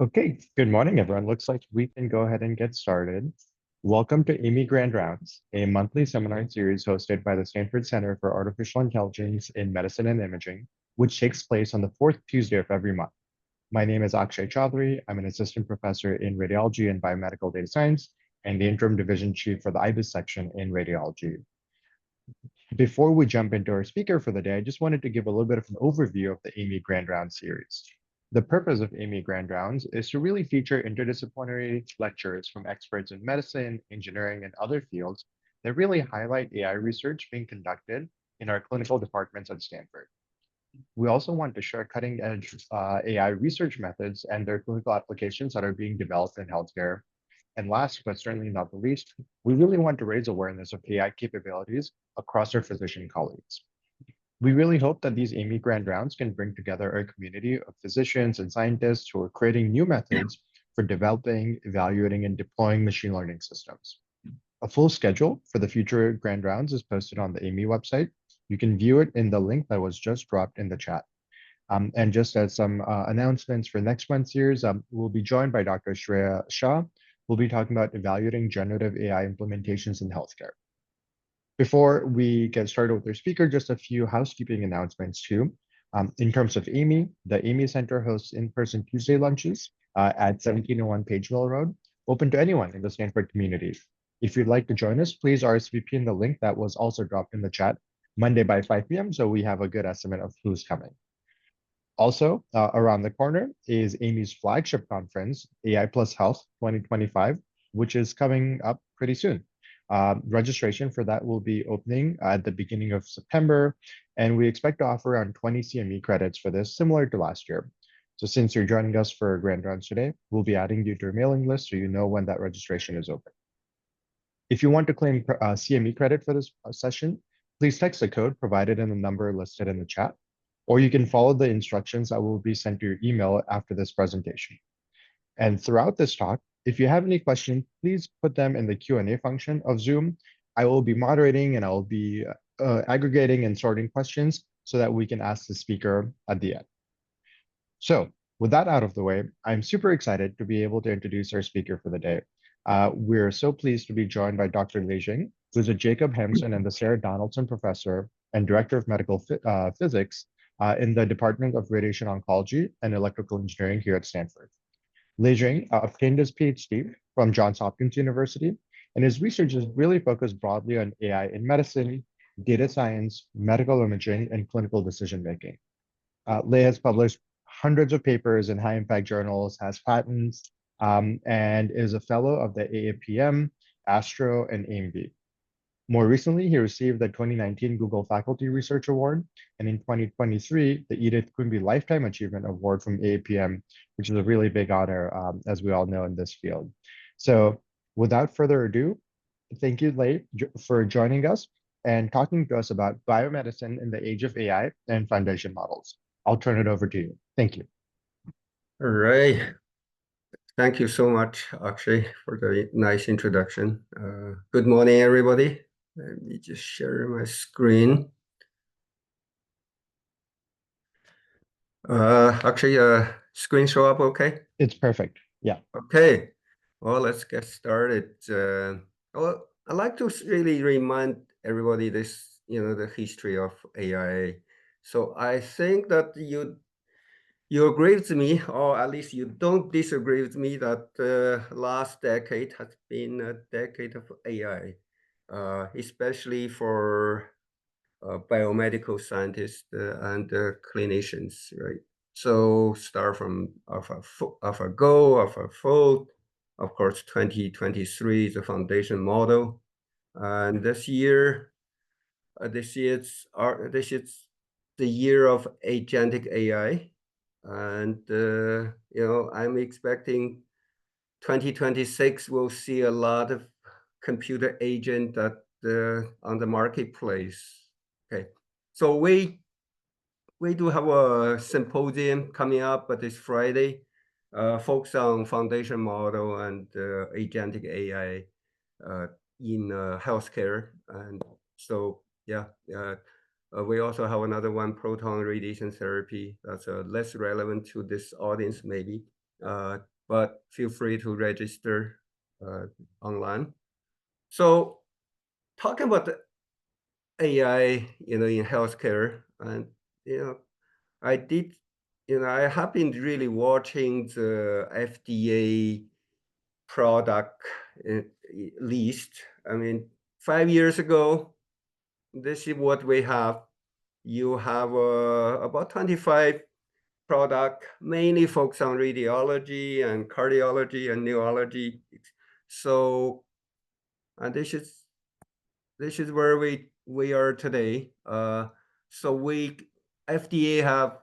Okay, good morning, everyone. Looks like we can go ahead and get started. Welcome to AIMI Grand Rounds, a monthly seminar series hosted by the Stanford Center for Artificial Intelligence in Medicine and Imaging, which takes place on the fourth Tuesday of every month. My name is Akshay Chaudhary. I'm an assistant professor in radiology and biomedical data science and the interim division chief for the IBIS section in radiology. Before we jump into our speaker for the day, I just wanted to give a little bit of an overview of the AIMI Grand Rounds series. The purpose of AIMI Grand Rounds is to really feature interdisciplinary lectures from experts in medicine, engineering, and other fields that really highlight AI research being conducted in our clinical departments at Stanford. We also want to share cutting edge AI research methods and their clinical applications that are being developed in healthcare. And last, but certainly not the least, we really want to raise awareness of AI capabilities across our physician colleagues. We really hope that these AIMI Grand Rounds can bring together a community of physicians and scientists who are creating new methods for developing, evaluating, and deploying machine learning systems. A full schedule for the future Grand Rounds is posted on the AIMI website. You can view it in the link that was just dropped in the chat. And just as some announcements for next month's years, we'll be joined by Dr. Shreya Shah. We'll be talking about evaluating generative AI implementations in healthcare. Before we get started with our speaker, just a few housekeeping announcements too. In terms of AIMI, the AIMI Center hosts in-person Tuesday lunches at 1701 Pageville Road, open to anyone in the Stanford community. If you'd like to join us, please RSVP in the link that was also dropped in the chat Monday by 5 p.m. so we have a good estimate of who's coming. Also, around the corner is AIMI's flagship conference, AI Plus Health 2025, which is coming up pretty soon. Registration for that will be opening at the beginning of September, and we expect to offer around 20 CME credits for this, similar to last year. So since you're joining us for Grand Rounds today, we'll be adding you to our mailing list so you know when that registration is open. If you want to claim CME credit for this session, please text the code provided in the number listed in the chat, or you can follow the instructions that will be sent to your email after this presentation. And throughout this talk, if you have any questions, please put them in the Q&A function of Zoom. I will be moderating and I will be aggregating and sorting questions so that we can ask the speaker at the end. So with that out of the way, I'm super excited to be able to introduce our speaker for the day. We're so pleased to be joined by Dr. Lei Xing, who's a Jacob Haimson and the Sarah Donaldson Professor and Director of Medical Physics in the Department of Radiation Oncology and Electrical Engineering here at Stanford. Lei Xing obtained his PhD from Johns Hopkins University, and his research is really focused broadly on AI in medicine, data science, medical imaging, and clinical decision-making. Lei has published hundreds of papers in high-impact journals, has patents, and is a fellow of the AAPM, ASTRO, and AIMB. More recently, he received the 2019 Google Faculty Research Award, and in 2023, the Edith Quimby Lifetime Achievement Award from AAPM, which is a really big honor, as we all know in this field. So without further ado, thank you, Lei, for joining us and talking to us about biomedicine in the age of AI and foundation models. I'll turn it over to you. Thank you. All right. Thank you so much, Akshay, for the nice introduction. Good morning, everybody. Let me just share my screen. Akshay, screen show up okay? It's perfect. Yeah. Okay. Well, let's get started. Well, I'd like to really remind everybody this, the history of AI. So I think that you agree with me, or at least you don't disagree with me, that last decade has been a decade of AI, especially for biomedical scientists and clinicians, right? So start from AlphaGo, AlphaFold, of course, 2023 is the foundation model, and this year it's the year of agentic AI. And, I'm expecting 2026 will see a lot of computer agent that on the marketplace. Okay, so we do have a symposium coming up, but this Friday, focused on foundation model and agentic AI in healthcare. And so, yeah. We also have another one, proton radiation therapy. That's less relevant to this audience, maybe. but feel free to register online. So talking about the AI, in healthcare, and I did, I have been really watching the FDA product list. I mean, 5 years ago, this is what we have. You have about 25 product, mainly focused on radiology and cardiology and neurology. So, and this is where we are today. So FDA have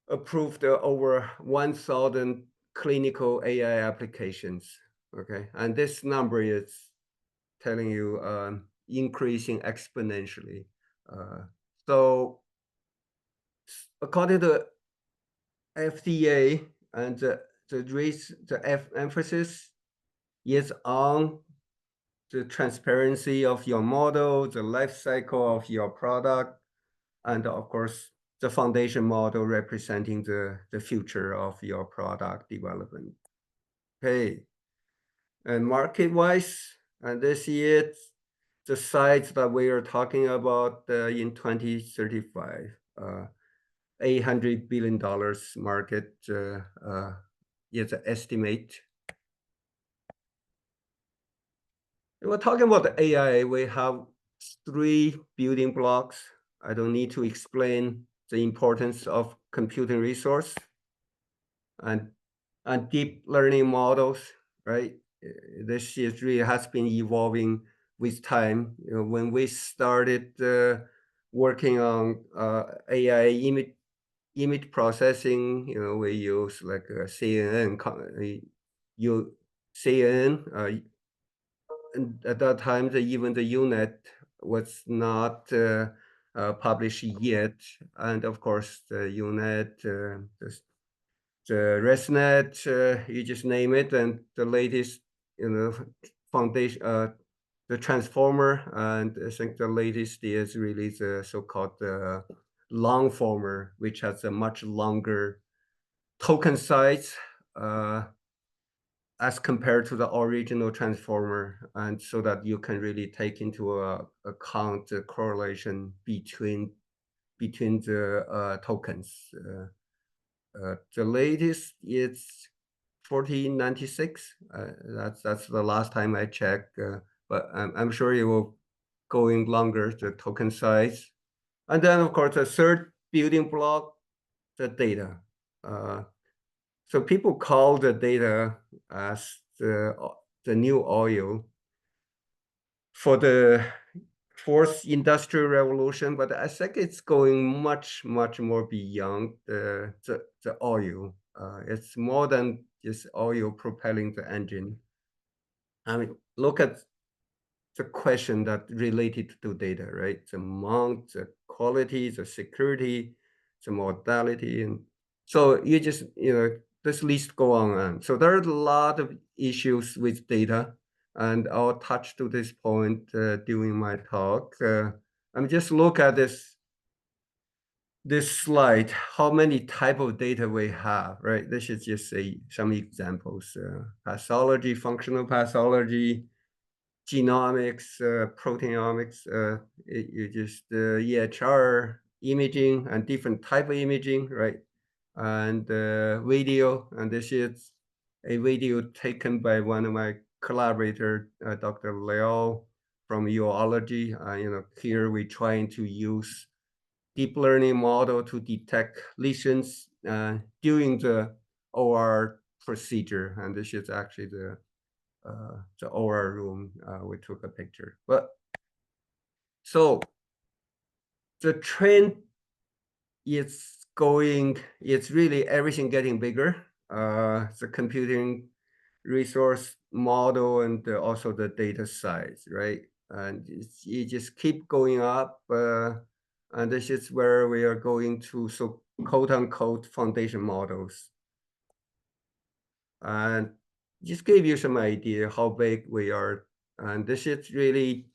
approved over 1,000 clinical AI applications. Okay, and this number is telling you increasing exponentially. So according to FDA, and the emphasis is on the transparency of your model, the life cycle of your product, and of course, the foundation model representing the future of your product development. Okay, and market-wise, and this is the size that we are talking about in 2035. $800 billion market is an estimate. We're talking about the AI. We have 3 building blocks. I don't need to explain the importance of computing resource and deep learning models, right? This is really has been evolving with time. When we started working on AI image processing, we use like CNN, CNN. And at that time, even the UNet was not published yet, and of course the UNet, the ResNet, you just name it, and the latest, foundation, the transformer, and I think the latest is really the so-called longformer, which has a much longer token size as compared to the original transformer, and so that you can really take into account the correlation between the tokens. The latest is 1496. That's the last time I checked, but I'm sure it will going longer, the token size. And then, of course, the third building block, the data. So people call the data as the new oil for the fourth industrial revolution, but I think it's going much more beyond the oil. It's more than just oil propelling the engine. I mean, look at the question that related to data, right? The amount, the quality, the security, the modality, and so you just, this list go on. So there are a lot of issues with data, and I'll touch to this point during my talk. I'm just look at this slide, how many type of data we have, right? This is just some examples: pathology, functional pathology, genomics, proteomics, you just EHR imaging and different type of imaging, right? And video, and this is a video taken by one of my collaborator, Dr. Liao from urology. Here we're trying to use deep learning model to detect lesions during the OR procedure, and this is actually the OR room. We took a picture. But so the trend is going, it's really everything getting bigger. The computing resource model and also the data size, right? And it just keep going up. And this is where we are going to, so quote unquote, foundation models. And just give you some idea how big we are. And this is really,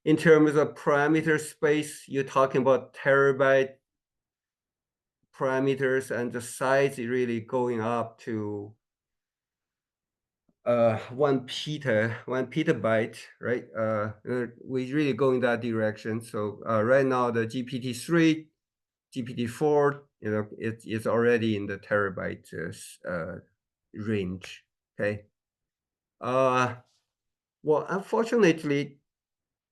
in terms of parameter space, you're talking about terabyte parameters, and the size is really going up to 1 petabyte, right? We really go in that direction. So right now the GPT-3, GPT-4, it's already in the terabyte range. Okay. Well, unfortunately,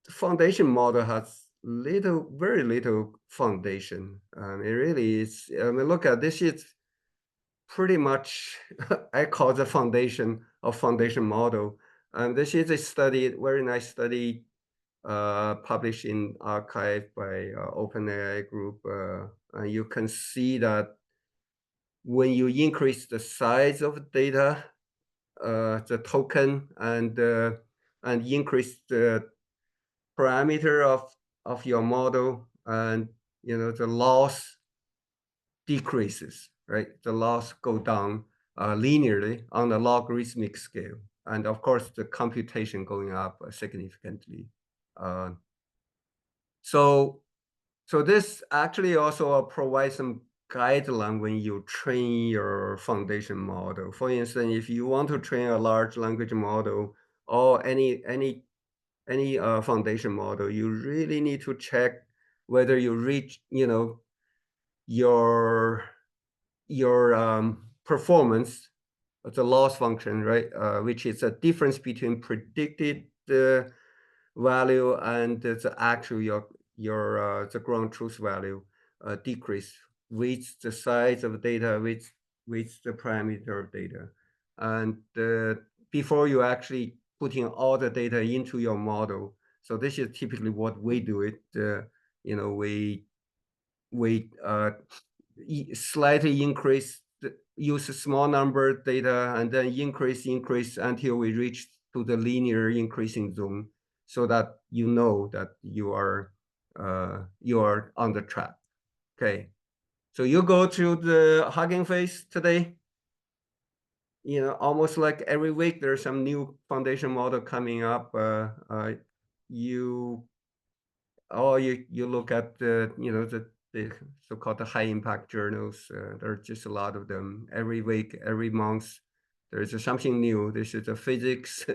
the foundation model has very little foundation. It really is. I mean, look at this. It's pretty much I call the foundation of foundation model. And this is a study, very nice study, published in arXiv by OpenAI group. And you can see that when you increase the size of data, the token, and increase the parameter of your model, and the loss decreases, right? The loss go down linearly on a logarithmic scale, and of course the computation going up significantly. So this actually also provides some guideline when you train your foundation model. For instance, if you want to train a large language model or any foundation model, you really need to check whether you reach, your performance, the loss function, right? Which is a difference between predicted value and the actual the ground truth value decrease with the size of data, with the parameter of data, and before you actually putting all the data into your model. So this is typically what we do it. We slightly increase, use a small number data, and then increase until we reach to the linear increasing zone, so that that you are on the track. Okay, so you go to the Hugging Face today. Almost like every week there's some new foundation model coming up. You look at the so-called the high impact journals. There are just a lot of them every week, every month. There is something new. This is the physics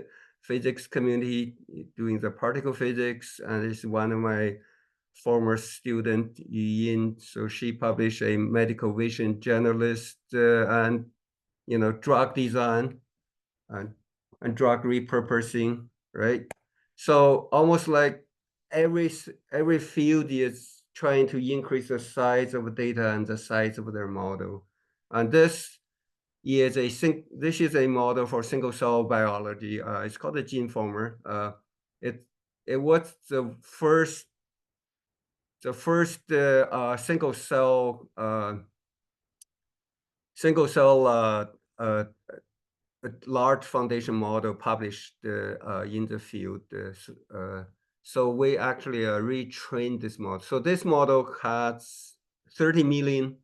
community doing the particle physics, and this is one of my former student Yin. So she published a medical vision journalist, and drug design and drug repurposing, right? So almost like every field is trying to increase the size of data and the size of their model. And this is a model for single cell biology. It's called the gene former. It was the first single cell a large foundation model published in the field. So we actually retrained this model. So this model has 30 million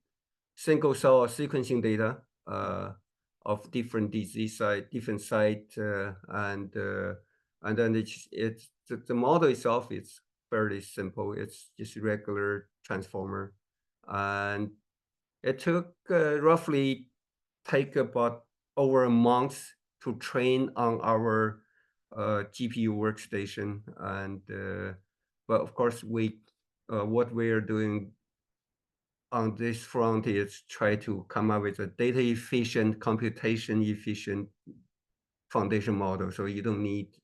single cell sequencing data of different disease site, different site, and then the model itself is fairly simple. It's just a regular transformer, and it took roughly take about over a month to train on our GPU workstation. And but of course, what we are doing on this front is try to come up with a data efficient, computation efficient foundation model. So you don't need,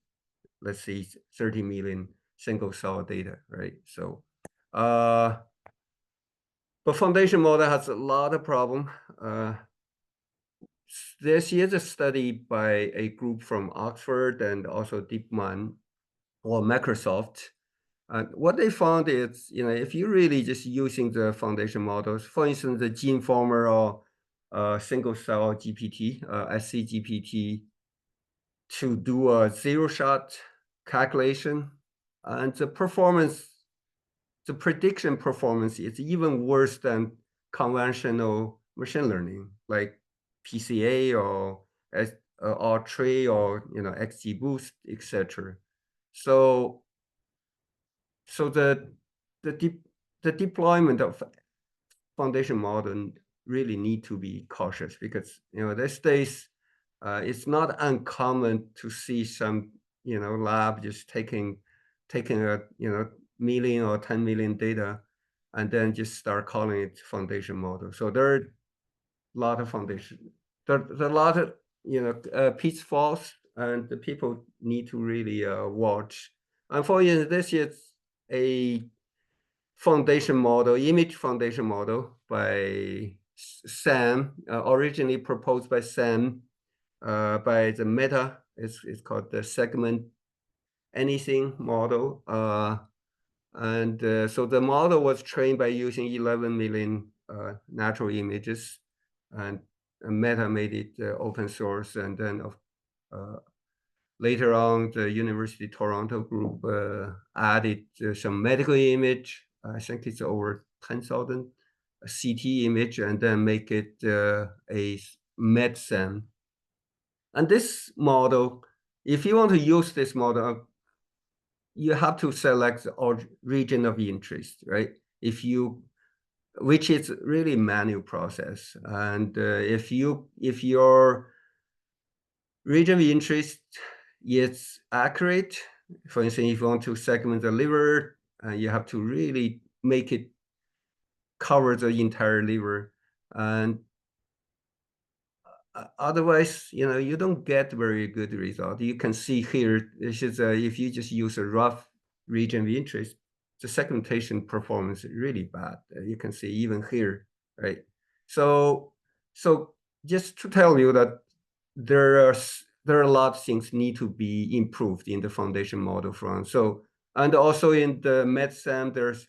let's say, 30 million single cell data, right? So, but foundation model has a lot of problem. This is a study by a group from Oxford and also DeepMind or Microsoft. And what they found is, if you're really just using the foundation models, for instance, the gene former or single cell GPT, SCGPT, to do a zero-shot calculation, and the prediction performance is even worse than conventional machine learning, like PCA or R-Tree or XGBoost, etc. So the deployment of foundation model really need to be cautious because, these days, it's not uncommon to see some, lab just taking a, million or 10 million data and then just start calling it foundation model. So there are a lot of foundation. There's a lot of, pitfalls, and the people need to really watch. Unfortunately, this is a foundation model, image foundation model by Sam, originally proposed by Sam, by the Meta. It's called the segment anything model. So the model was trained by using 11 million natural images, and Meta made it open source. And then later on, the University of Toronto group added some medical image. I think it's over 10,000 CT image, and then make it a MedSam. And this model, if you want to use this model, you have to select the region of interest, right? Which is really manual process. And if your region of interest is accurate, for instance, if you want to segment the liver, you have to really make it cover the entire liver. And otherwise, you don't get very good result. You can see here, this is if you just use a rough region of interest, the segmentation performance is really bad. You can see even here, right? So just to tell you that there are a lot of things need to be improved in the foundation model front. So, and also in the MedSam, there's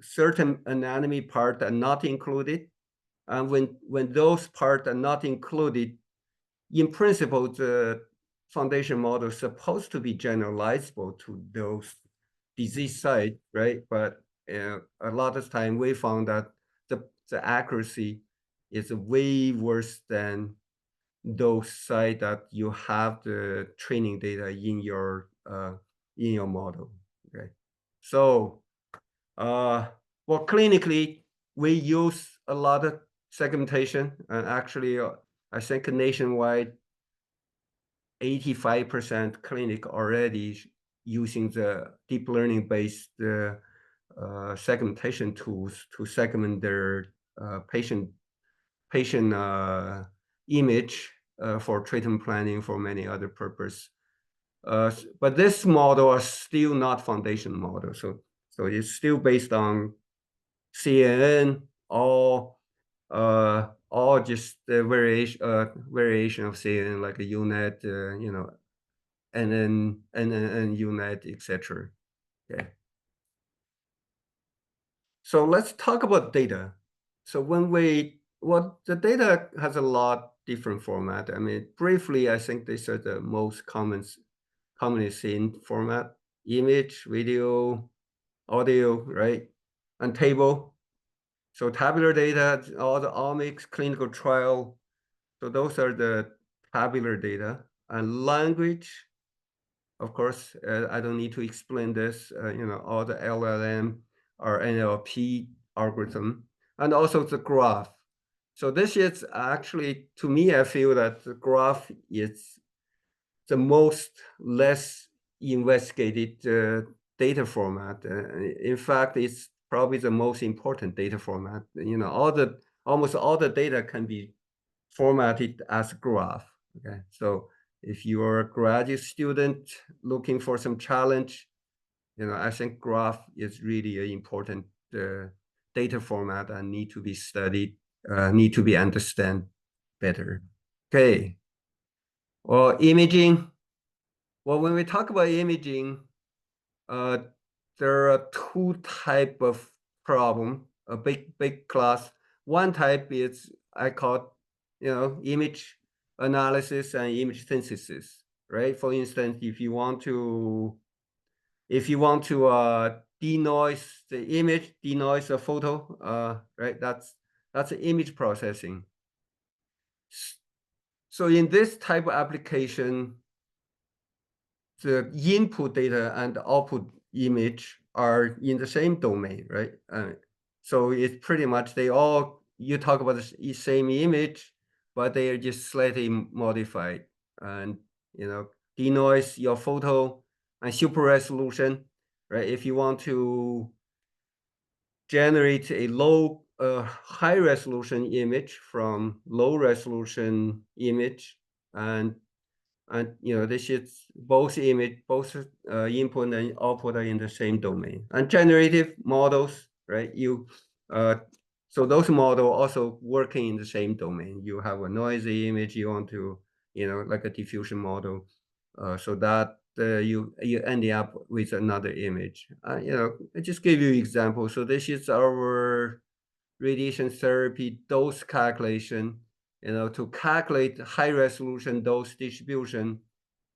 certain anatomy part are not included. And when those parts are not included, in principle, the foundation model is supposed to be generalizable to those disease sites, right? But a lot of time we found that the accuracy is way worse than those sites that you have the training data in your model. Okay, so well, clinically we use a lot of segmentation, and actually I think nationwide 85% clinic already using the deep learning based segmentation tools to segment their patient image for treatment planning, for many other purposes. But this model is still not foundation model. So it's still based on CNN or just the variation of CNN, like a UNet, and then UNet, etc. Okay. So let's talk about data. So the data has a lot different format. I mean, briefly, I think these are the most commonly seen format: image, video, audio, right, and table. So tabular data, all the omics, clinical trial. So those are the tabular data. And language, of course, I don't need to explain this, all the LLM or NLP algorithm, and also the graph. So this is actually, to me, I feel that the graph is the most less investigated data format. In fact, it's probably the most important data format. Almost all the data can be formatted as graph. Okay, so if you're a graduate student looking for some challenge, I think graph is really an important data format and need to be studied, need to be understood better. Okay. Well, imaging. Well, when we talk about imaging, there are two type of problem, a big class. One type is I call, image analysis and image synthesis, right? For instance, if you want to denoise the image, denoise a photo, right? That's image processing. So in this type of application, the input data and the output image are in the same domain, right? So it's pretty much you talk about the same image, but they are just slightly modified. And, denoise your photo and super resolution, right? If you want to generate a high resolution image from low resolution image, and this is both input and output are in the same domain. And generative models, right? So those models also working in the same domain. You have a noisy image, you want to, like a diffusion model, so that you end up with another image. I just give you example. So this is our radiation therapy dose calculation, to calculate high resolution dose distribution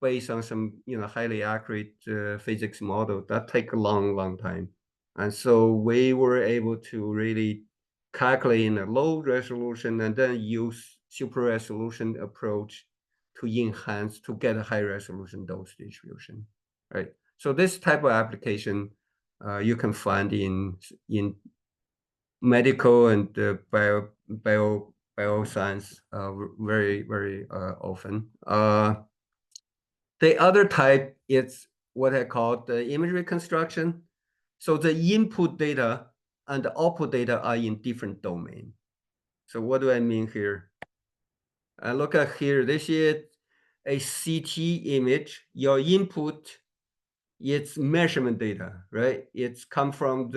based on some, highly accurate physics model. That take a long time. And so we were able to really calculate in a low resolution and then use super resolution approach to enhance, to get a high resolution dose distribution, right? So this type of application you can find in medical and bioscience very often. The other type is what I call the image reconstruction. So the input data and the output data are in different domain. So what do I mean here? Look at here. This is a CT image. Your input, it's measurement data, right? It's come from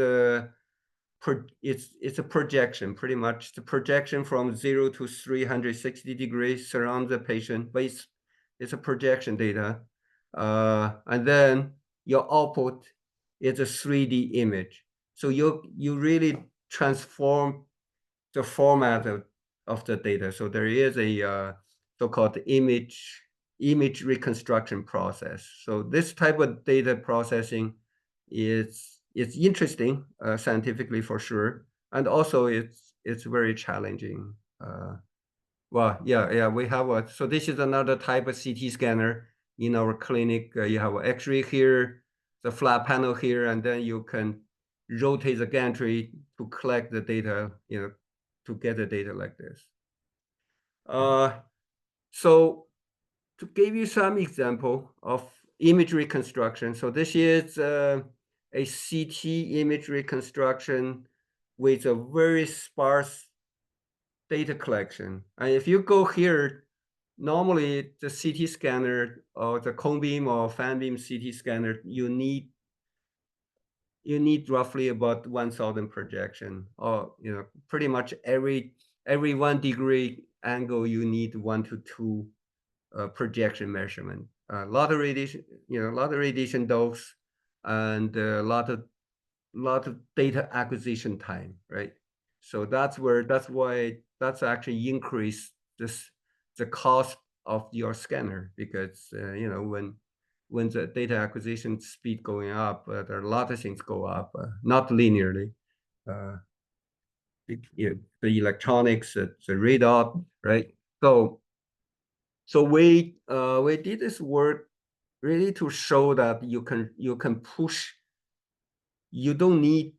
it's a projection, pretty much the projection from 0 to 360 degrees surround the patient, but it's a projection data. And then your output is a 3D image. So you really transform the format of the data. So there is a so-called image reconstruction process. So this type of data processing it's interesting scientifically for sure, and also it's very challenging. Well, yeah, we have so this is another type of CT scanner in our clinic. You have an X-ray here, the flat panel here, and then you can rotate the gantry to collect the data, to get the data like this. So to give you some example of image reconstruction. So this is a CT image reconstruction with a very sparse data collection. And if you go here, normally the CT scanner or the cone beam or fan beam CT scanner, you need roughly about 1,000 projection, or pretty much every 1 degree angle you need 1 to 2 projection measurement. A lot of radiation dose, and a lot of data acquisition time, right? So that's why that's actually increased the cost of your scanner, because when the data acquisition speed going up, there are a lot of things go up, not linearly. The electronics, the radar, right? So we did this work really to show that you can push. You don't need,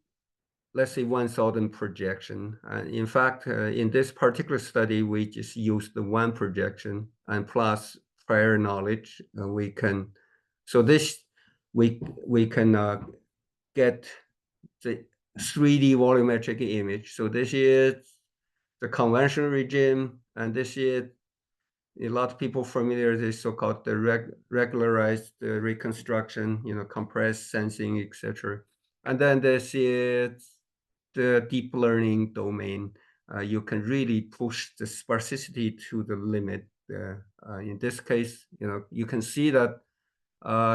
let's say, 1,000 projection. In fact, in this particular study, we just used the one projection and plus prior knowledge. We can get the 3D volumetric image. So this is the conventional regime, and this is a lot of people familiar with this so-called the regularized reconstruction, compressed sensing, etc. And then this is the deep learning domain. You can really push the sparsity to the limit. In this case, you can see that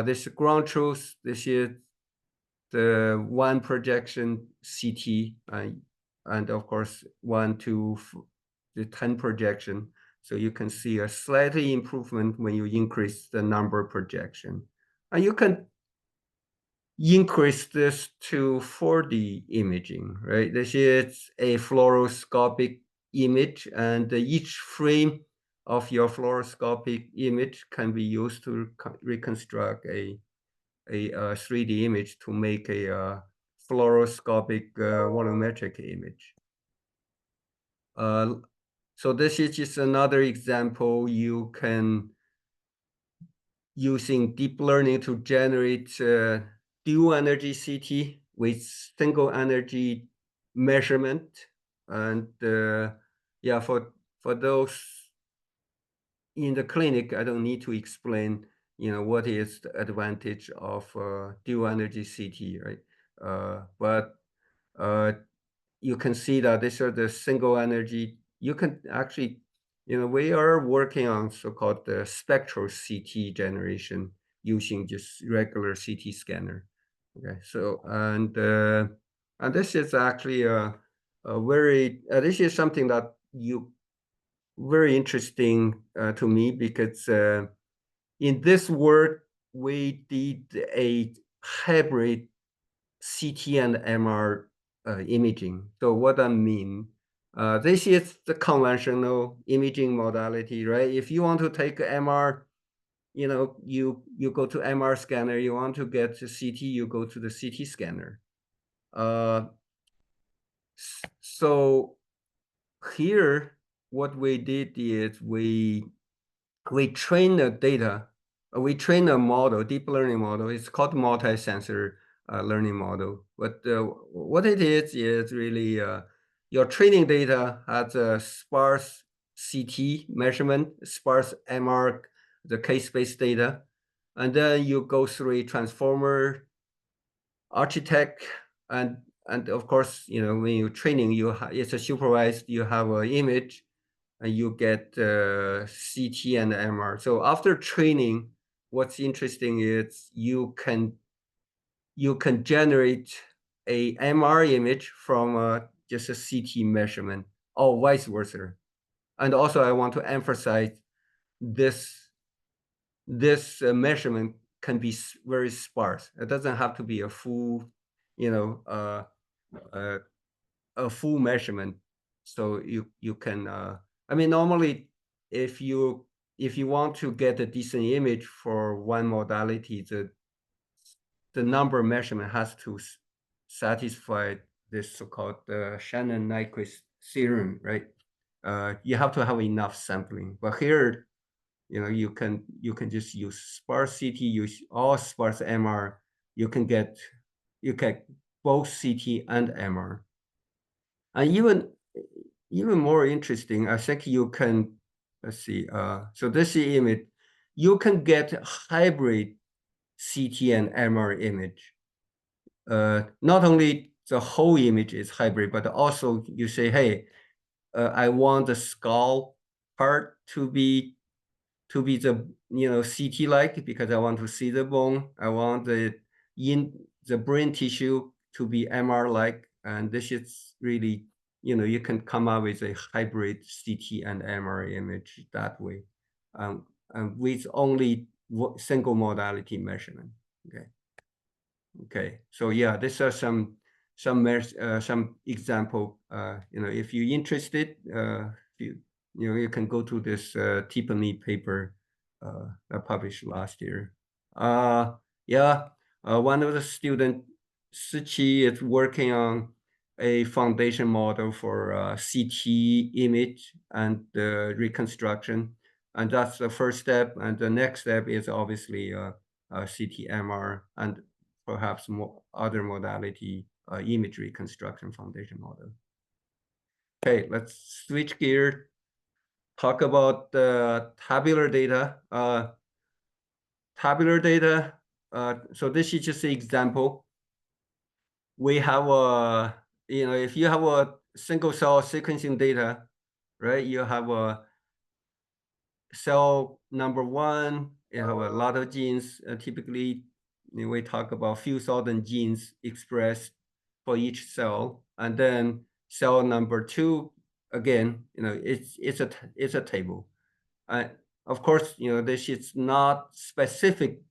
this ground truth. This is the one projection CT, and of course 1 to the 10 projection. So you can see a slightly improvement when you increase the number of projection. And you can increase this to 4D imaging, right? This is a fluoroscopic image, and each frame of your fluoroscopic image can be used to reconstruct a 3D image to make a fluoroscopic volumetric image. So this is just another example. You can using deep learning to generate dual energy CT with single energy measurement. And yeah, for those in the clinic, I don't need to explain, what is the advantage of dual energy CT, right? But you can see that these are the single energy. You can actually, we are working on so-called the spectral CT generation using just regular CT scanner. Okay, so and this is actually a very this is something that you very interesting to me because in this work we did a hybrid CT and MR imaging. So what I mean, this is the conventional imaging modality, right? If you want to take MR, you go to MR scanner. You want to get to CT, you go to the CT scanner. So here, what we did is we train the data. We train a model, deep learning model. It's called multi-sensor learning model. But what it is really your training data has a sparse CT measurement, sparse MR, the k-space data, and then you go through a transformer architect, and of course, when you're training, it's a supervised. You have an image, and you get CT and MR. So after training, what's interesting is you can generate a MR image from just a CT measurement, or vice versa. And also, I want to emphasize this measurement can be very sparse. It doesn't have to be a full, a full measurement. So you can I mean, normally if you want to get a decent image for one modality, the number measurement has to satisfy this so-called Shannon-Nyquist theorem, right? You have to have enough sampling. But here, you can just use sparse CT, use all sparse MR. You can get both CT and MR. And even more interesting, I think you can, let's see, so this image, you can get hybrid CT and MR image. Not only the whole image is hybrid, but also you say, hey, I want the skull part to be the CT like, because I want to see the bone. I want the brain tissue to be MR like, and this is really, you can come up with a hybrid CT and MR image that way, and with only single modality measurement. Okay, so yeah, these are some example. If you're interested, you can go to this Tiffany paper I published last year. Yeah, one of the student, Siqi, is working on a foundation model for CT image and reconstruction, and that's the first step. And the next step is obviously CT MR and perhaps more other modality image reconstruction foundation model. Okay, let's switch gear. Talk about the tabular data. Tabular data. So this is just an example. We have a, if you have a single cell sequencing data, right? You have a cell number one. You have a lot of genes. Typically, we talk about few thousand genes expressed for each cell, and then cell number two. Again, it's a table. Of course, this is not specific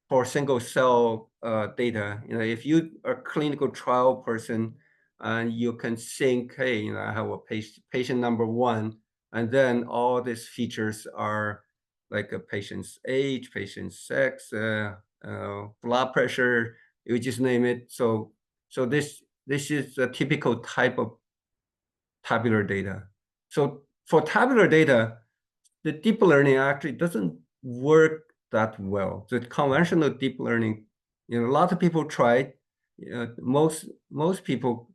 for single cell data. If you are a clinical trial person and you can think, hey, I have a patient number one, and then all these features are like a patient's age, patient's sex, blood pressure, you just name it. So So this is a typical type of tabular data. So for tabular data, the deep learning actually doesn't work that well. The conventional deep learning, a lot of people tried. Most people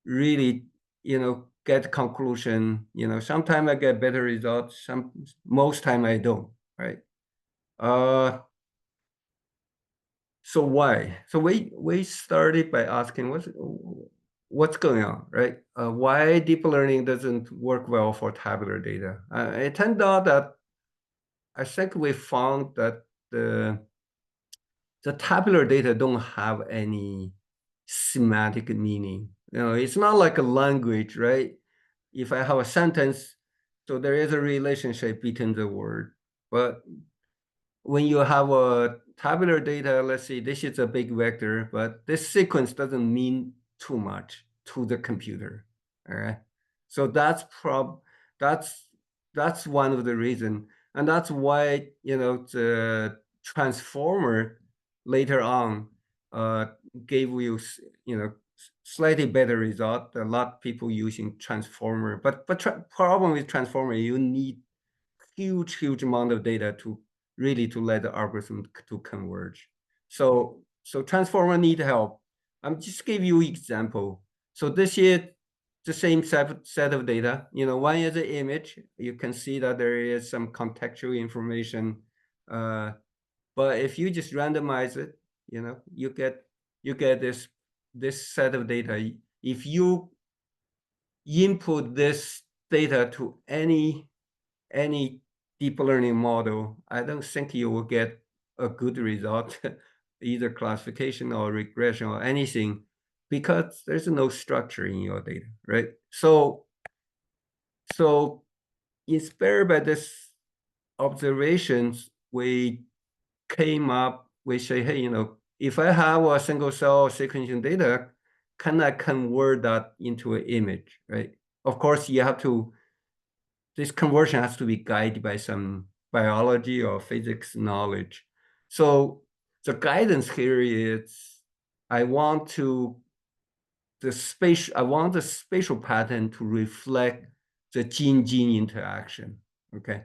really, get conclusion. Sometimes I get better results. Most time I don't. Right. So why? So we started by asking what's going on, right? Why deep learning doesn't work well for tabular data? It turned out that I think we found that the tabular data don't have any semantic meaning. It's not like a language, right? If I have a sentence, so there is a relationship between the word. But when you have a tabular data, let's say this is a big vector, but this sequence doesn't mean too much to the computer. All right. So that's that's one of the reason. And that's why, the transformer later on gave you, slightly better result. A lot of people using transformer, but problem with transformer, you need huge amount of data to really to let the algorithm to converge. So transformer need help. I'm just give you example. So this is the same set of data. One is the image. You can see that there is some contextual information. But if you just randomize it, you get this set of data. If you input this data to any deep learning model, I don't think you will get a good result, either classification or regression or anything, because there's no structure in your data, right? So inspired by this observations, we came up, we say, hey, if I have a single cell sequencing data, can I convert that into an image, right? Of course, this conversion has to be guided by some biology or physics knowledge. So the guidance here is I want the spatial pattern to reflect the gene-gene interaction. Okay.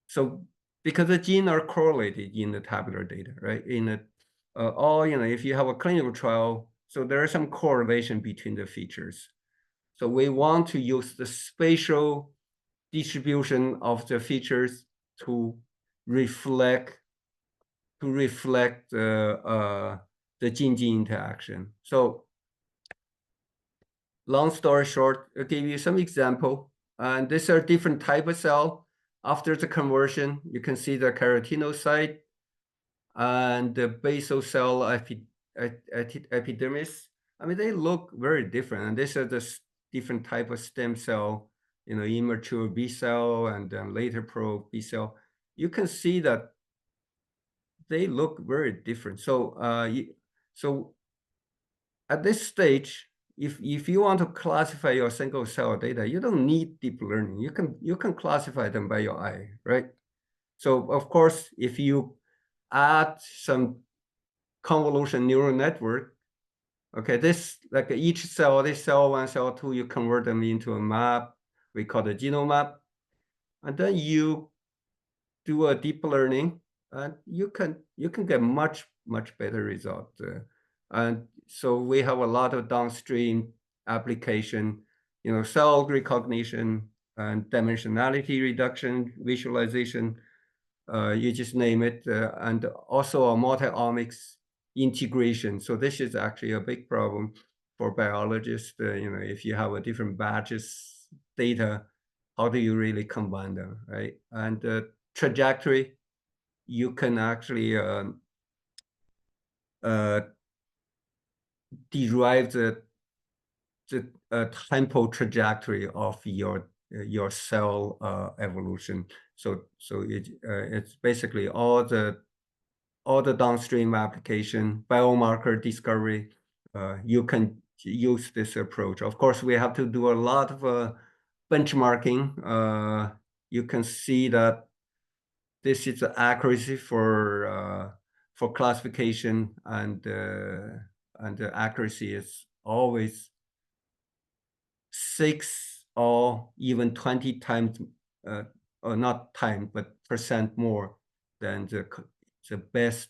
So because the genes are correlated in the tabular data, right? If you have a clinical trial, so there is some correlation between the features. So we want to use the spatial distribution of the features to reflect the gene-gene interaction. So long story short, I'll give you some example. And these are different type of cell. After the conversion, you can see the keratinocyte and the basal cell epidermis. I mean, they look very different. And these are the different type of stem cell, immature B cell and then later pro B cell. You can see that they look very different. So at this stage, if you want to classify your single cell data, you don't need deep learning. You can classify them by your eye, right? So of course, if you add some convolution neural network, okay, this like each cell, this cell one, cell two, you convert them into a map. We call the genome map, and then you do a deep learning, and you can get much better result. And so we have a lot of downstream application, cell recognition and dimensionality reduction, visualization, you just name it, and also a multi-omics integration. So this is actually a big problem for biologists. If you have a different batches data, how do you really combine them, right? And trajectory, you can actually derive the tempo trajectory of your cell evolution. So it's basically all the downstream application, biomarker discovery. You can use this approach. Of course, we have to do a lot of benchmarking. You can see that this is the accuracy for classification and and the accuracy is always 6 or even 20 times, or not time, but percent more than the best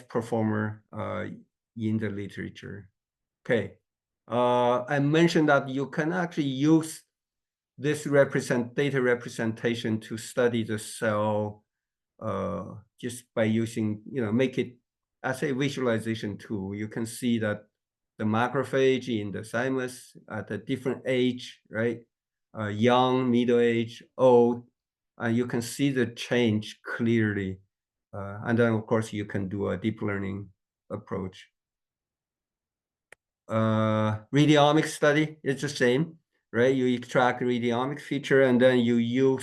performer in the literature. Okay, I mentioned that you can actually use this data representation to study the cell just by using, make it as a visualization tool. You can see that the macrophage in the thymus at a different age, right? Young, middle age, old, you can see the change clearly. And then, of course, you can do a deep learning approach. Radiomic study, it's the same, right? You extract radiomic feature and then you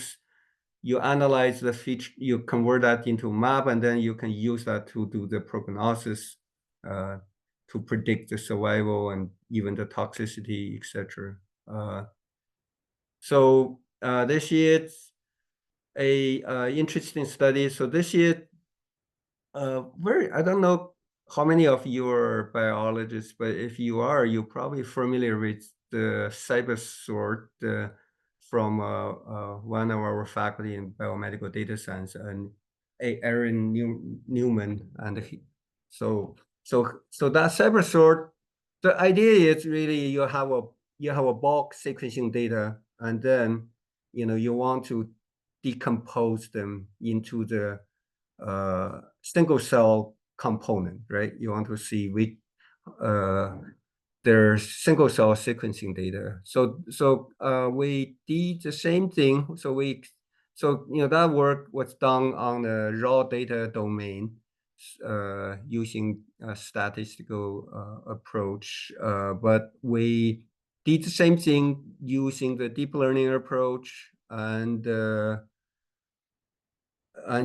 analyze the feature, you convert that into map, and then you can use that to do the prognosis, to predict the survival and even the toxicity, etc. So this year it's a interesting study. So this year, I don't know how many of you are biologists, but if you are, you're probably familiar with the cybersort from one of our faculty in biomedical data science, and Aaron Newman. And so that cybersort, the idea is really you have a bulk sequencing data, and then you want to decompose them into the single cell component, right? You want to see which their single cell sequencing data. So we did the same thing. So that work was done on the raw data domain using a statistical approach, but we did the same thing using the deep learning approach and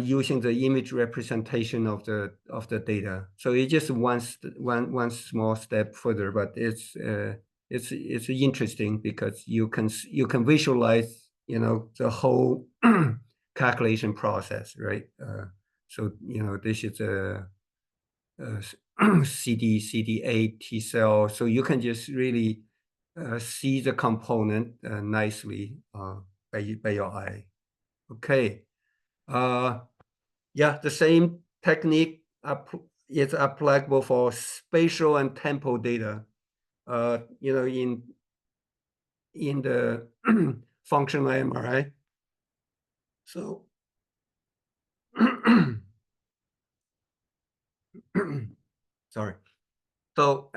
using the image representation of the data. So it's just one small step further, but it's interesting because you can visualize the whole calculation process, right? So this is a CD8 T cell, so you can just really see the component nicely by your eye. Okay. Yeah, the same technique is applicable for spatial and temporal data. In the functional MRI. So, sorry. So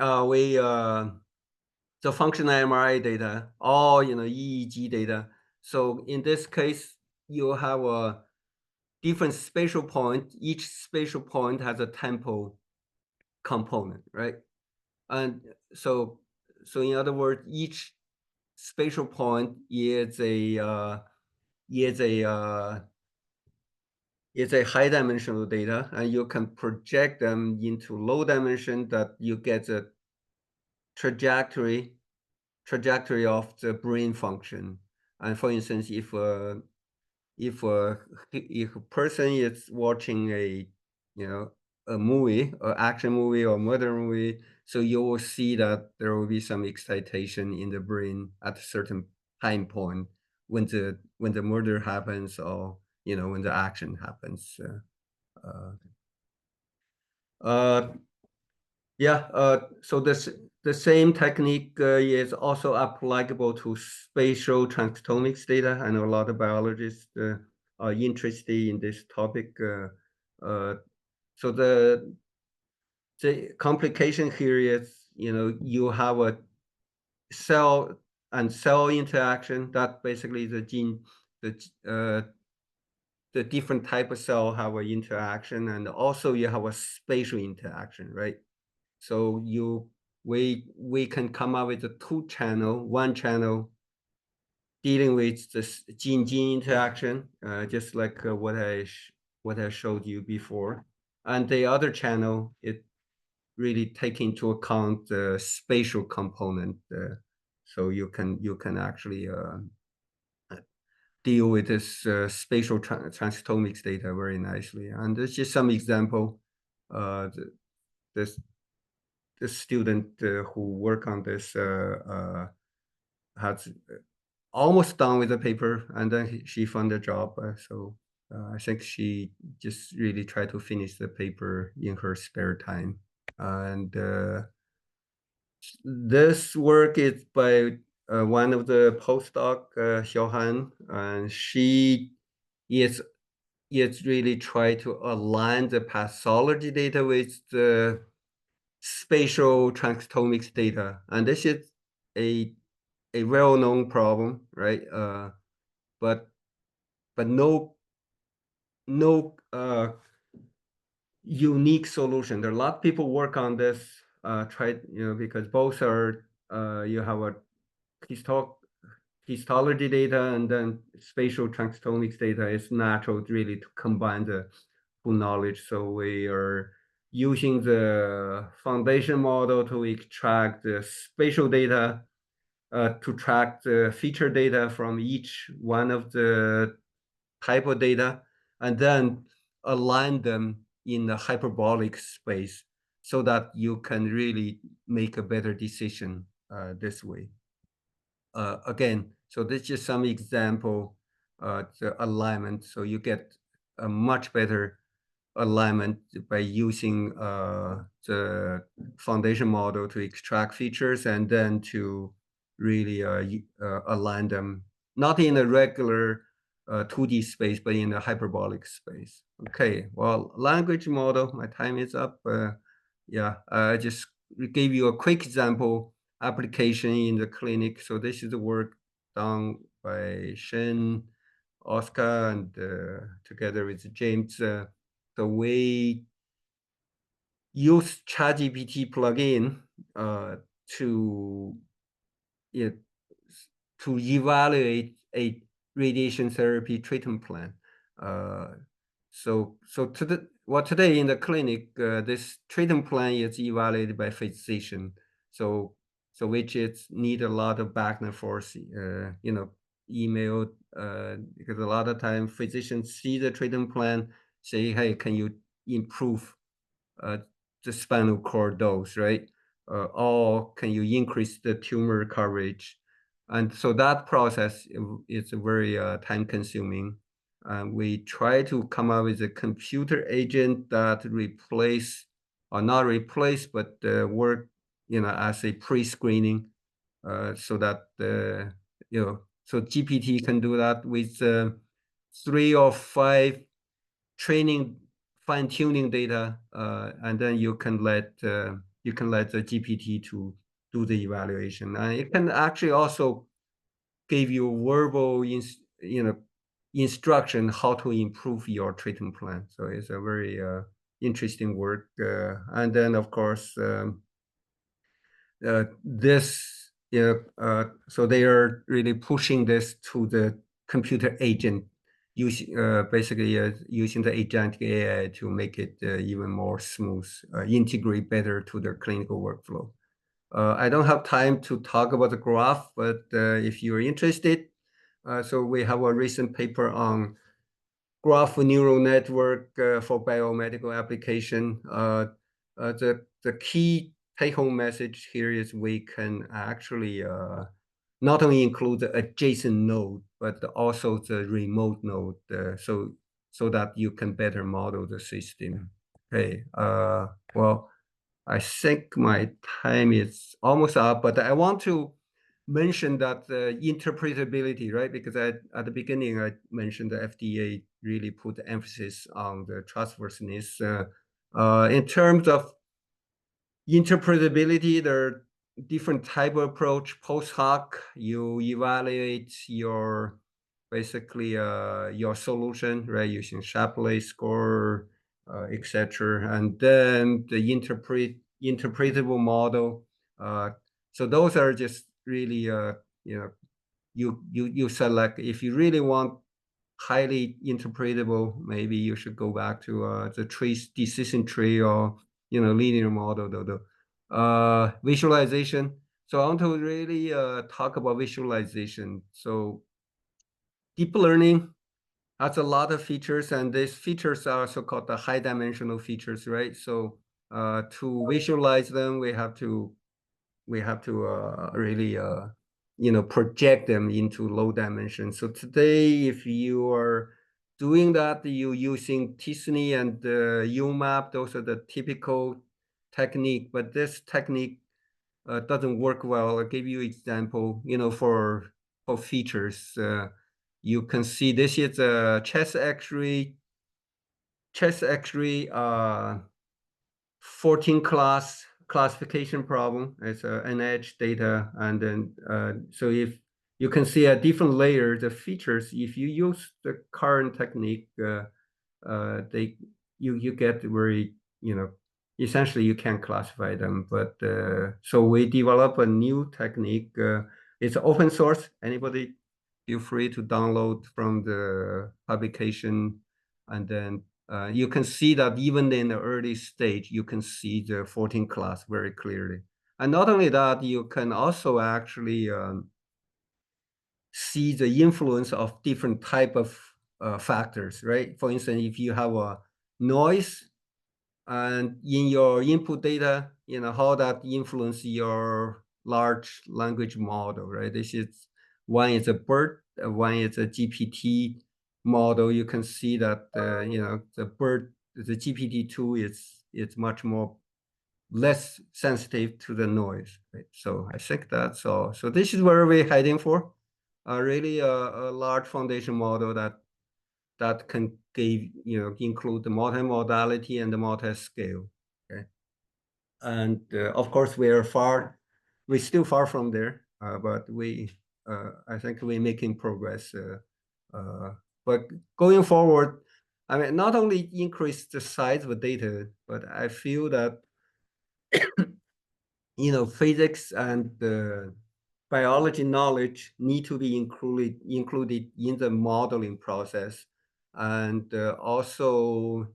the functional MRI data, all EEG data. So in this case, you have a different spatial point. Each spatial point has a temporal component, right? And so in other words, each spatial point is a high dimensional data, and you can project them into low dimension that you get the trajectory of the brain function. And for instance, if a person is watching a movie, an action movie or murder movie, so you will see that there will be some excitation in the brain at a certain time point when the murder happens, or when the action happens. So the same technique is also applicable to spatial transcriptomics data. I know a lot of biologists are interested in this topic. So the complication here is, you have a cell and cell interaction. That basically the different type of cell have an interaction, and also you have a spatial interaction, right? So we can come up with a one channel dealing with this gene-gene interaction, just like what I showed you before, and the other channel, it really take into account the spatial component, so you can actually deal with this spatial transcriptomics data very nicely. And there's just some example. the student who work on this has almost done with the paper, and then she found a job. So I think she just really tried to finish the paper in her spare time. And this work is by one of the postdoc, Xiaohan, and she is really try to align the pathology data with the spatial transcriptomics data, and this is a well-known problem, right? But no unique solution. There are a lot of people work on this, because both are you have a histology data and then spatial transcriptomics data. It's natural really to combine the full knowledge. So we are using the foundation model to extract the spatial data, to track the feature data from each one of the type of data, and then align them in the hyperbolic space so that you can really make a better decision this way. Again, so this is some example, the alignment. So you get a much better alignment by using the foundation model to extract features and then to really align them, not in a regular 2D space, but in a hyperbolic space. Okay, well, language model, my time is up. Yeah, I just gave you a quick example application in the clinic. So this is the work done by Shen, Oscar, and together with James. So we use ChatGPT plugin to to evaluate a radiation therapy treatment plan. So today in the clinic, this treatment plan is evaluated by physician. So which is need a lot of back and forth, email, because a lot of time physicians see the treatment plan, say, hey, can you improve the spinal cord dose, right? Or can you increase the tumor coverage? And so that process is very time consuming. We try to come up with a computer agent that replace, or not replace, but work, as a pre-screening, so that, so GPT can do that with 3 or 5 training fine-tuning data, and then you can let the GPT to do the evaluation. And it can actually also give you verbal instruction how to improve your treatment plan. So it's a very interesting work. And then of course, this, so they are really pushing this to the computer agent, basically using the agentic AI to make it even more smooth, integrate better to their clinical workflow. I don't have time to talk about the graph, but if you're interested, so we have a recent paper on graph neural network for biomedical application. The key take-home message here is we can actually not only include the adjacent node, but also the remote node, so that you can better model the system. Okay, well, I think my time is almost up, but I want to mention that the interpretability, right? Because at the beginning, I mentioned the FDA really put emphasis on the trustworthiness. In terms of interpretability, there are different type of approach. Post hoc, you evaluate your basically your solution, right, using Shapley score, etc. And then the interpretable model. So those are just really you select. If you really want highly interpretable, maybe you should go back to the decision tree or linear model. The visualization. So I want to really talk about visualization. So deep learning has a lot of features, and these features are so-called the high dimensional features, right? So to visualize them, we have to really project them into low dimension. So today, if you are doing that, you're using T-SNE and UMAP. Those are the typical technique, but this technique doesn't work well. I'll give you example. For features, you can see this is a chest X-ray. 14 class classification problem. It's an edge data. And then, so if you can see a different layer, the features, if you use the current technique, you get very, essentially you can classify them. But so we develop a new technique. It's open source. Anybody feel free to download from the publication. And then you can see that even in the early stage, you can see the 14 class very clearly. And not only that, you can also actually see the influence of different type of factors, right? For instance, if you have a noise and in your input data, how that influence your large language model, right? This is one is a BERT, one is a GPT model. You can see that the BERT, the GPT-2 is much more less sensitive to the noise, right? So I think that's all. So this is where we're heading for, really a large foundation model that can include the multimodality and the multi-scale. Okay, and of course we're still far from there, but I think we're making progress. But going forward, I mean, not only increase the size of the data, but I feel that physics and biology knowledge need to be included in the modeling process. And also,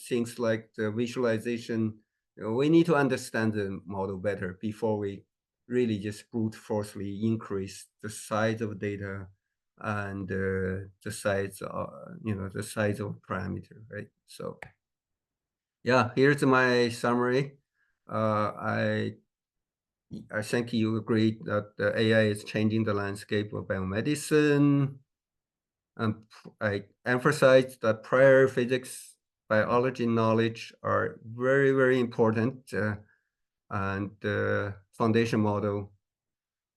things like the visualization, we need to understand the model better before we really just brute forcefully increase the size of data and the size of parameter, right? So yeah, here's my summary. I think you agree that the AI is changing the landscape of biomedicine. And I emphasize that prior physics, biology knowledge are very, very important. And the foundation model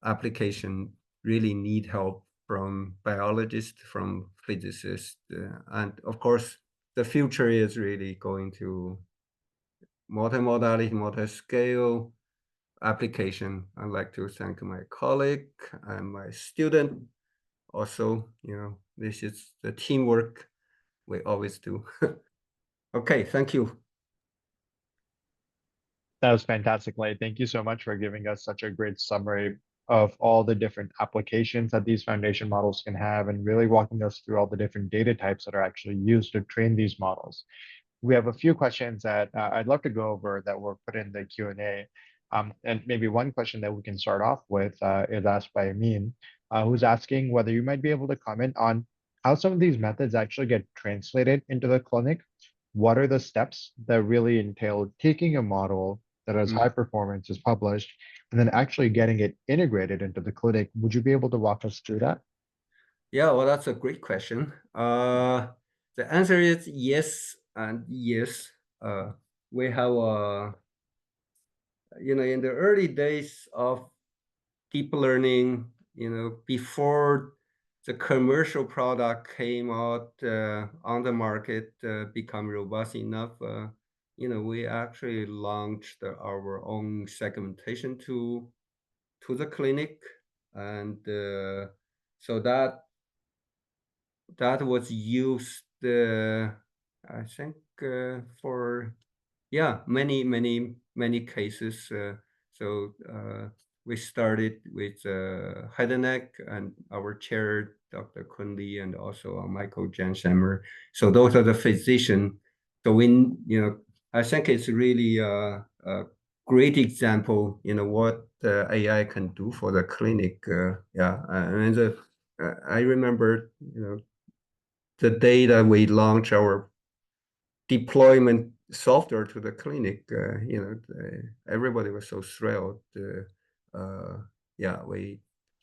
application really need help from biologists, from physicists. And of course, the future is really going to multimodality, multi-scale application. I'd like to thank my colleague and my student. Also, this is the teamwork we always do. Okay, thank you. That was fantastic, Lei. Thank you so much for giving us such a great summary of all the different applications that these foundation models can have and really walking us through all the different data types that are actually used to train these models. We have a few questions that I'd love to go over that were put in the Q&A. And maybe one question that we can start off with is asked by Amin, who's asking whether you might be able to comment on how some of these methods actually get translated into the clinic. What are the steps that really entail taking a model that has high performance, is published, and then actually getting it integrated into the clinic? Would you be able to walk us through that? Yeah, well, that's a great question. The answer is yes and yes. We have in the early days of deep learning, before the commercial product came out on the market, become robust enough, we actually launched our own segmentation tool to the clinic. And so that was used, I think, for many cases. So we started with head and neck, and our chair, Dr. Kunli, and also Michael Jansheimer. So those are the physicians. So I think it's really a great example, what AI can do for the clinic. And I remember, the day that we launched our deployment software to the clinic, everybody was so thrilled. Yeah,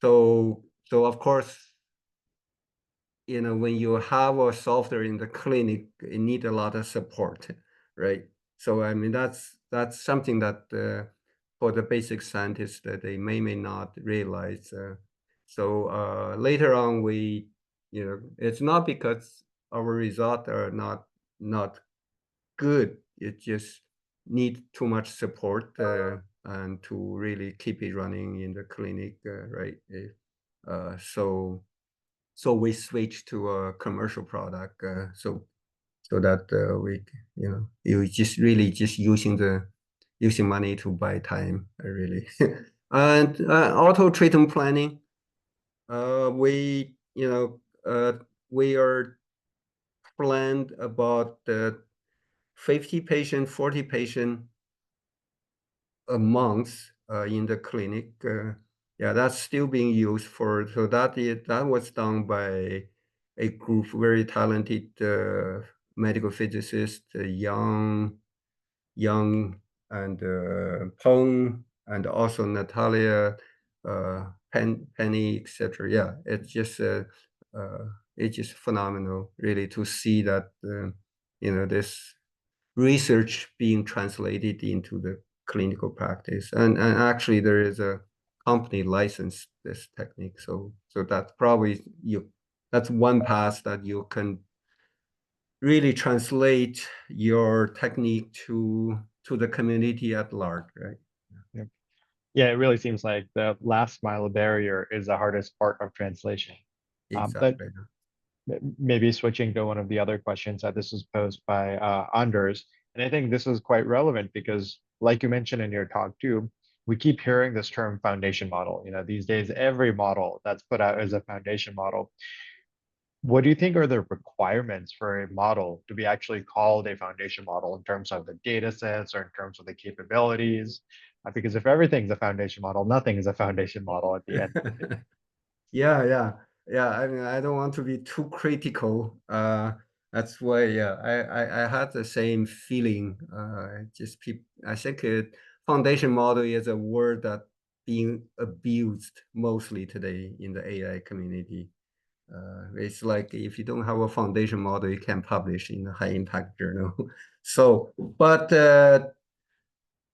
so of course, when you have a software in the clinic, it need a lot of support, right? So I mean, that's something that for the basic scientists that they may not realize. So later on, it's not because our results are not good. It just need too much support and to really keep it running in the clinic, right? So we switched to a commercial product, so that you just really just using money to buy time, really. And auto treatment planning, we we are planned about 50 patient, 40 patient a month in the clinic. Yeah, that's still being used for. So that was done by a group very talented medical physicists, Young and Peng, and also Natalia, Penny, etc. Yeah, it's just phenomenal, really, to see that this research being translated into the clinical practice. And actually, there is a company licensed this technique. So that's probably that's one path that you can really translate your technique to the community at large, right? Yeah. Yeah, it really seems like the last mile barrier is the hardest part of translation. But Exactly. maybe switching to one of the other questions that this was posed by Anders, and I think this is quite relevant because, like you mentioned in your talk too, we keep hearing this term foundation model. These days, every model that's put out is a foundation model. What do you think are the requirements for a model to be actually called a foundation model in terms of the data sets or in terms of the capabilities? Because if everything's a foundation model, nothing is a foundation model at the end of the day. Yeah, yeah, yeah. I mean, I don't want to be too critical. That's why, yeah, I had the same feeling. Just people, I think foundation model is a word that being abused mostly today in the AI community. It's like if you don't have a foundation model, you can publish in a high impact journal. So, but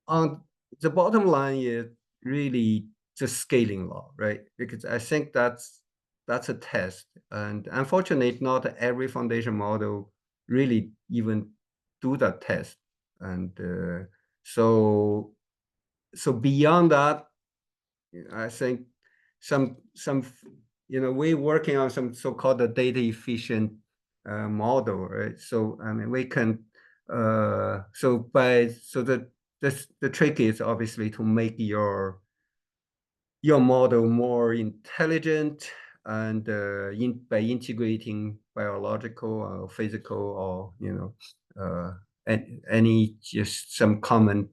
on the bottom line is really just scaling law, right? Because I think that's a test, and unfortunately, not every foundation model really even do that test, and so beyond that, I think some we're working on some so-called data efficient model, right? So I mean, we can the trick is obviously to make your model more intelligent and by integrating biological or physical or any just some common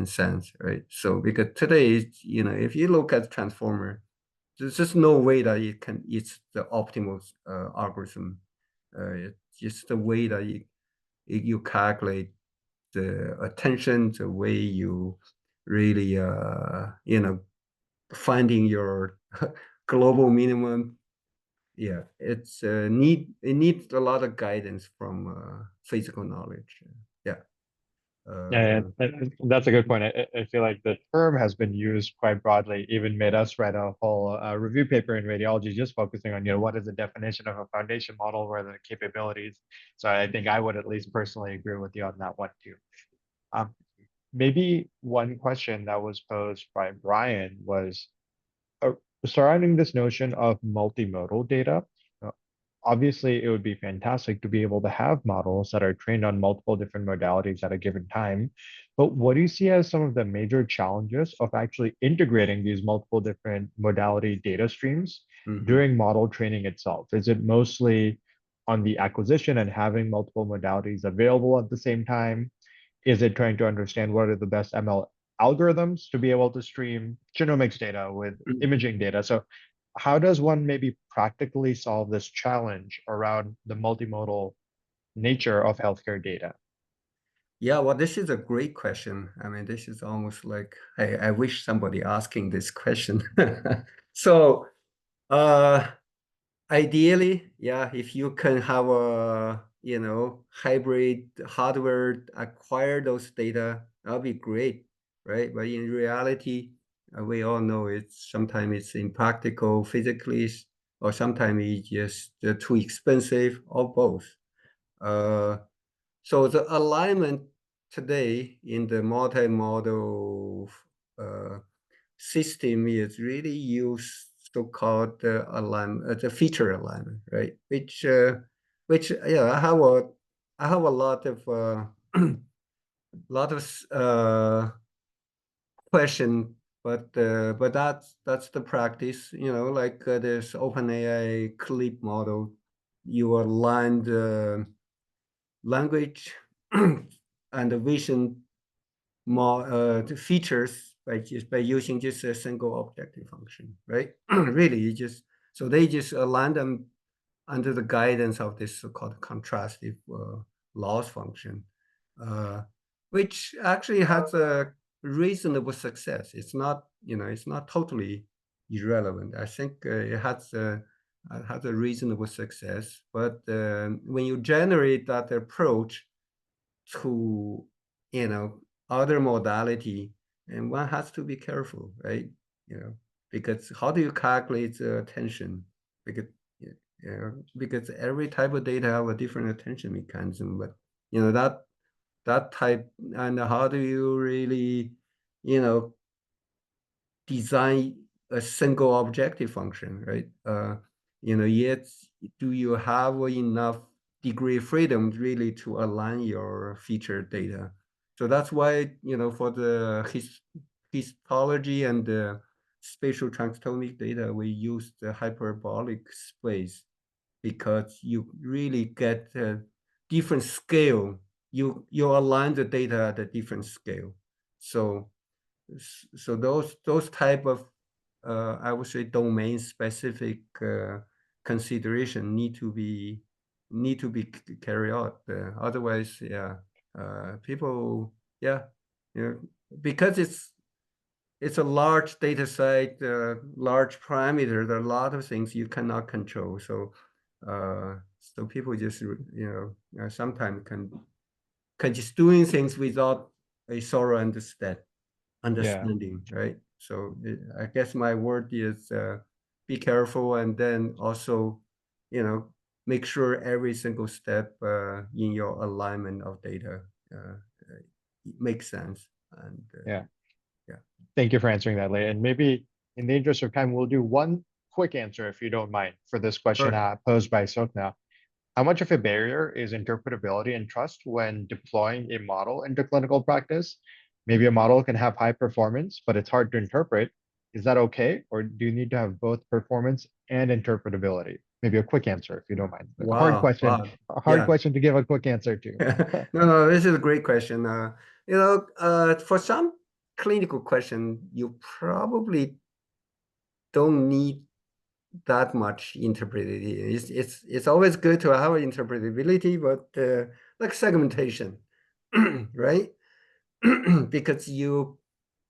sense, right? So because today, if you look at transformer, there's just no way that it's the optimal algorithm. It's just the way that you calculate the attention, the way you really, finding your global minimum. Yeah, it needs a lot of guidance from physical knowledge. Yeah. Yeah, Uh, that's a good point. I feel like the term has been used quite broadly, even made us write a whole review paper in radiology just focusing on, what is the definition of a foundation model, what are the capabilities. So I think I would at least personally agree with you on that one too. Um, Maybe one question that was posed by Brian was uh, surrounding this notion of multimodal data. uh, Obviously, it would be fantastic to be able to have models that are trained on multiple different modalities at a given time. But what do you see as some of the major challenges of actually integrating these multiple different modality data streams mhm. during model training itself? Is it mostly on the acquisition and having multiple modalities available at the same time? Is it trying to understand what are the best ML algorithms to be able to stream genomics data with imaging data? So how does one maybe practically solve this challenge around the multimodal nature of healthcare data? Yeah, well, this is a great question. I mean, this is almost like I wish somebody asking this question. So, uh, ideally, yeah, if you can have a, hybrid hardware acquire those data, that'll be great, right? But in reality, we all know it's sometimes it's impractical physically, or sometimes it's just too expensive, or both. Uh, so the alignment today in the multimodal uh, system is really use so-called the feature alignment, right? Which yeah, I have a lot of lot of question, but that's the practice, like this OpenAI clip model, you align the language and the vision more the features by using just a single objective function, right? Really, you just so they just align them under the guidance of this so-called contrastive loss function, uh, which actually has a reasonable success. It's not, it's not totally irrelevant. I think it has a reasonable success. But when you generate that approach to, you know, other modality, and one has to be careful, right? You know, because how do you calculate the attention? Because because every type of data have a different attention mechanism, but that type, and how do you really, you know, design a single objective function, right? Yet do you have enough degree of freedom really to align your feature data? So that's why, for the histology and the spatial transitomic data, we use the hyperbolic space because you really get a different scale. You align the data at a different scale. So so those type of I would say domain specific consideration need to be carried out. Otherwise, yeah, people, yeah, you know, because it's a large data set, large parameter. There are a lot of things you cannot control. So people just sometimes can just doing things without a thorough Yeah. understanding, right? So I guess my word is be careful, and then also, make sure every single step in your alignment of data makes sense. And Yeah. yeah, Thank you for answering that, Lei. And maybe in the interest of time, we'll do one quick answer, if you don't mind, for this question sure. posed by Sokna. How much of a barrier is interpretability and trust when deploying a model into clinical practice? Maybe a model can have high performance, but it's hard to interpret. Is that okay? Or do you need to have both performance and interpretability? Maybe a quick answer, if you don't mind. Wow, wow, A hard yeah. question to give a quick answer to. No, this is a great question. For some clinical question, you probably don't need that much interpretability. It's always good to have interpretability, but like segmentation, right? Because you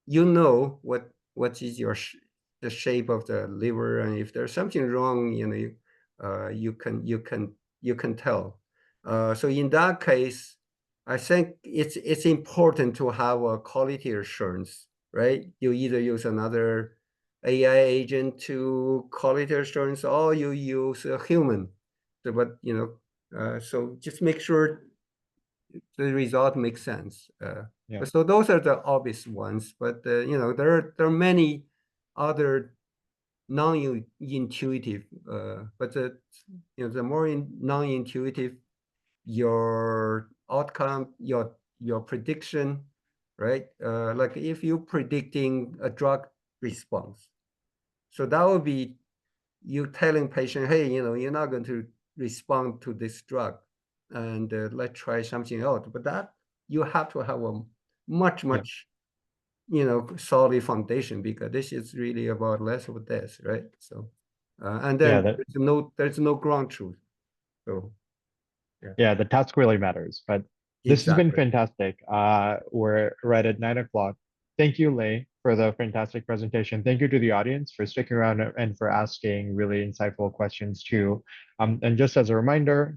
know what is the shape of the liver, and if there's something wrong, you can tell. So in that case, I think it's important to have a quality assurance, right? You either use another AI agent to quality assurance, or you use a human. So just make sure the result makes sense. Yeah. So those are the obvious ones, but there are many other non-intuitive. But the more non-intuitive your outcome, your prediction, right? Like if you're predicting a drug response, so that would be you telling patient, hey, you're not going to respond to this drug, and let's try something else. But that you have to have a much, Yeah. much, solid foundation, because this is really about less of this, right? So, and Yeah. then That there's no ground truth. So Yeah, the task really matters. But this has been Exactly. fantastic. We're right at 9 o'clock. Thank you, Lei, for the fantastic presentation. Thank you to the audience for sticking around and for asking really insightful questions too. And just as a reminder,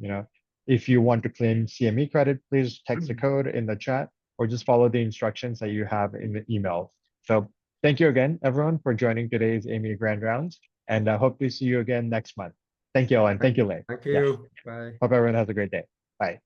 if you want to claim CME credit, please text the code in the chat or just follow the instructions that you have in the email. So thank you again, everyone, for joining today's AIMI Grand Rounds, and I hope to see you again next month. Thank you, and thank you, Lei. Thank Yes. you. Bye. Hope everyone has a great day. Bye.